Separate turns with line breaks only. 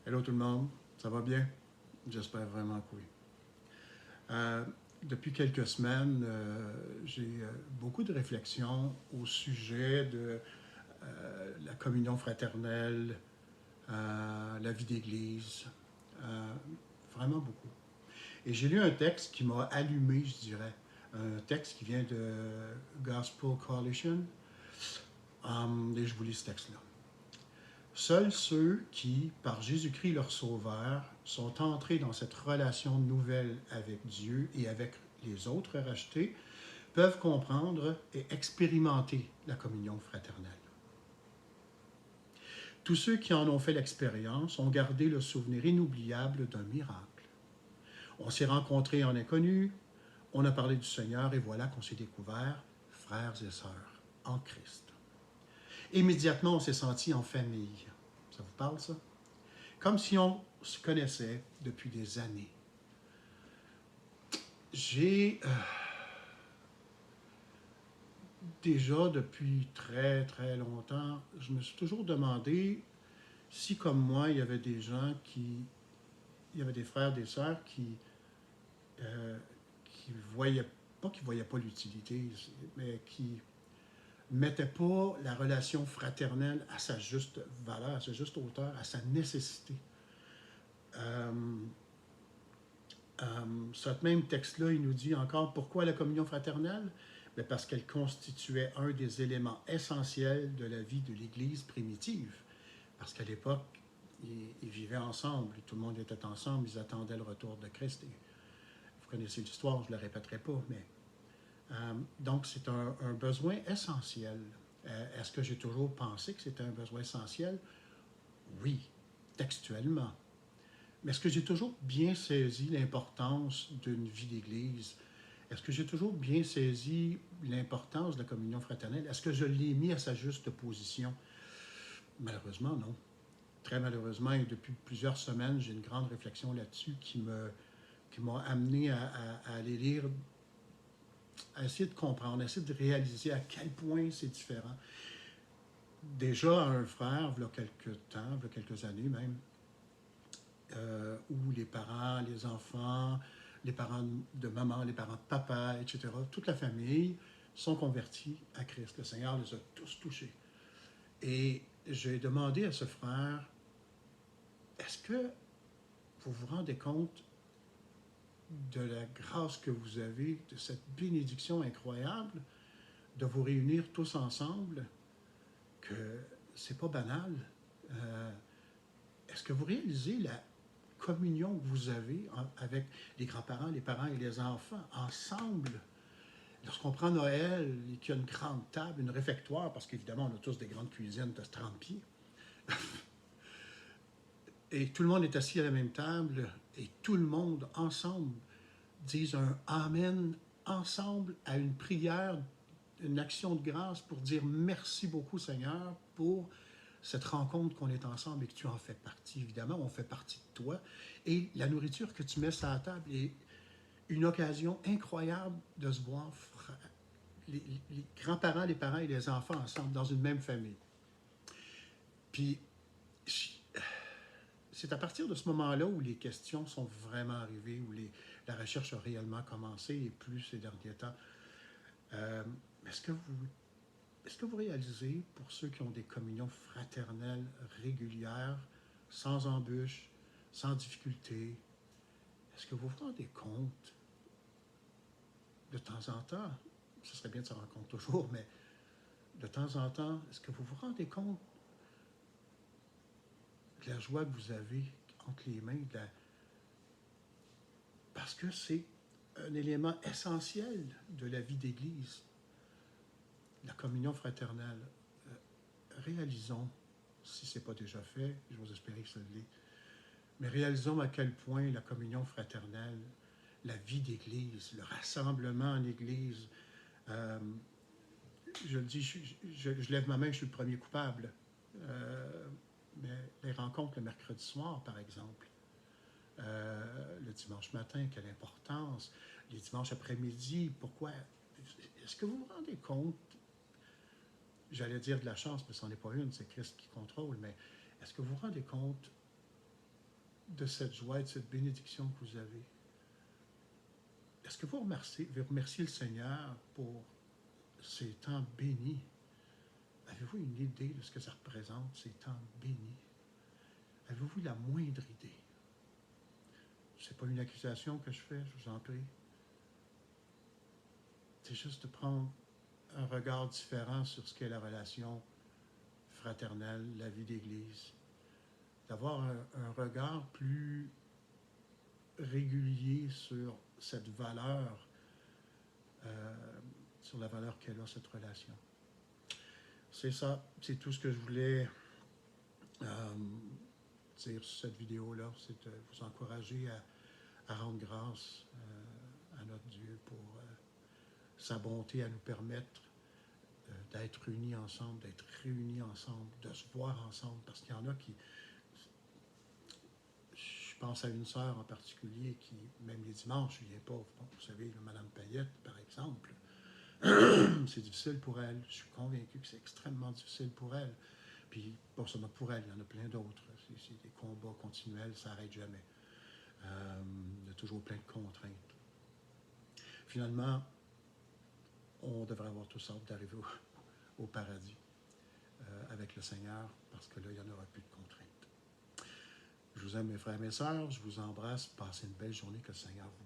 Hello tout le monde, ça va bien? J'espère vraiment que oui. Depuis quelques semaines, j'ai beaucoup de réflexions au sujet de la communion fraternelle, la vie d'Église, euh, vraiment beaucoup. Et j'ai lu un texte qui m'a allumé, je dirais, un texte qui vient de Gospel Coalition, et je vous lis ce texte-là. Seuls ceux qui, par Jésus-Christ leur Sauveur, sont entrés dans cette relation nouvelle avec Dieu et avec les autres rachetés, peuvent comprendre et expérimenter la communion fraternelle. Tous ceux qui en ont fait l'expérience ont gardé le souvenir inoubliable d'un miracle. On s'est rencontrés en inconnu, on a parlé du Seigneur et voilà qu'on s'est découverts frères et sœurs en Christ. Immédiatement, on s'est sentis en famille. Ça vous parle, ça? Comme si on se connaissait depuis des années. J'ai déjà depuis très très longtemps, je me suis toujours demandé si comme moi, il y avait des gens il y avait des frères, des sœurs qui voyaient, pas qui voyaient pas l'utilité, mais qui mettaient pas la relation fraternelle à sa juste valeur, à sa juste hauteur, à sa nécessité. Euh, Ce même texte-là, il nous dit encore pourquoi la communion fraternelle? Bien parce qu'elle constituait un des éléments essentiels de la vie de l'Église primitive. Parce qu'à l'époque, ils vivaient ensemble, tout le monde était ensemble, ils attendaient le retour de Christ. Et vous connaissez l'histoire, je ne la répéterai pas, mais donc c'est un besoin essentiel. Est-ce que j'ai toujours pensé que c'était un besoin essentiel? Oui, textuellement. Mais est-ce que j'ai toujours bien saisi l'importance d'une vie d'Église? Est-ce que j'ai toujours bien saisi l'importance de la communion fraternelle? Est-ce que je l'ai mis à sa juste position? Malheureusement, non. Très malheureusement, et depuis plusieurs semaines, j'ai une grande réflexion là-dessus qui m'a amené à aller lire, à essayer de comprendre, à essayer de réaliser à quel point c'est différent. Déjà, un frère, il y a quelques temps, il y a quelques années même, où les parents, les enfants, les parents de maman, les parents de papa, etc., toute la famille sont convertis à Christ. Le Seigneur les a tous touchés. Et j'ai demandé à ce frère, est-ce que vous vous rendez compte de la grâce que vous avez, de cette bénédiction incroyable, de vous réunir tous ensemble, que c'est pas banal. Euh, Est-ce que vous réalisez la communion que vous avez avec les grands-parents, les parents et les enfants, ensemble? Lorsqu'on prend Noël et qu'il y a une grande table, une réfectoire, parce qu'évidemment, on a tous des grandes cuisines de 30 pieds, et tout le monde est assis à la même table, et tout le monde, ensemble, disent un Amen ensemble à une prière, une action de grâce pour dire merci beaucoup Seigneur pour cette rencontre qu'on est ensemble et que tu en fais partie. Évidemment, on fait partie de toi. Et la nourriture que tu mets sur la table est une occasion incroyable de se voir les grands-parents, les parents et les enfants ensemble dans une même famille. Puis, c'est à partir de ce moment-là où les questions sont vraiment arrivées, où la recherche a réellement commencé, et plus ces derniers temps. Euh, est-ce que vous Est-ce que vous réalisez, pour ceux qui ont des communions fraternelles régulières, sans embûches, sans difficulté, est-ce que vous vous rendez compte, de temps en temps, ce serait bien de se rendre compte toujours, mais de temps en temps, est-ce que vous vous rendez compte de la joie que vous avez entre les mains, parce que c'est un élément essentiel de la vie d'Église, la communion fraternelle. Réalisons, si ce n'est pas déjà fait, j'ose espérer que ça l'est, mais réalisons à quel point la communion fraternelle, la vie d'Église, le rassemblement en Église, euh, je le dis, je lève ma main, je suis le premier coupable. Mais les rencontres le mercredi soir, par exemple, le dimanche matin, quelle importance, les dimanches après-midi, pourquoi? Est-ce que vous vous rendez compte, j'allais dire de la chance, mais ce n'en est pas une, c'est Christ qui contrôle, mais est-ce que vous vous rendez compte de cette joie et de cette bénédiction que vous avez? Est-ce que vous remerciez le Seigneur pour ces temps bénis? Avez-vous une idée de ce que ça représente, ces temps bénis? Avez-vous la moindre idée? Ce n'est pas une accusation que je fais, je vous en prie. C'est juste de prendre un regard différent sur ce qu'est la relation fraternelle, la vie d'Église. D'avoir un regard plus régulier sur cette valeur, sur la valeur qu'elle a, cette relation. C'est ça, c'est tout ce que je voulais dire sur cette vidéo-là, c'est de vous encourager à rendre grâce à notre Dieu pour sa bonté à nous permettre d'être unis ensemble, d'être réunis ensemble, de se voir ensemble, parce qu'il y en a qui... Je pense à une sœur en particulier qui, même les dimanches, je ne viens pas, bon, vous savez, Mme Payette, par exemple, c'est difficile pour elle. Je suis convaincu que c'est extrêmement difficile pour elle. Puis, pas seulement pour elle, il y en a plein d'autres. C'est des combats continuels, ça n'arrête jamais. Il y a toujours plein de contraintes. Finalement, on devrait avoir tous hâte d'arriver au paradis avec le Seigneur, parce que là, il n'y en aura plus de contraintes. Je vous aime, mes frères et mes sœurs. Je vous embrasse. Passez une belle journée. Que le Seigneur vous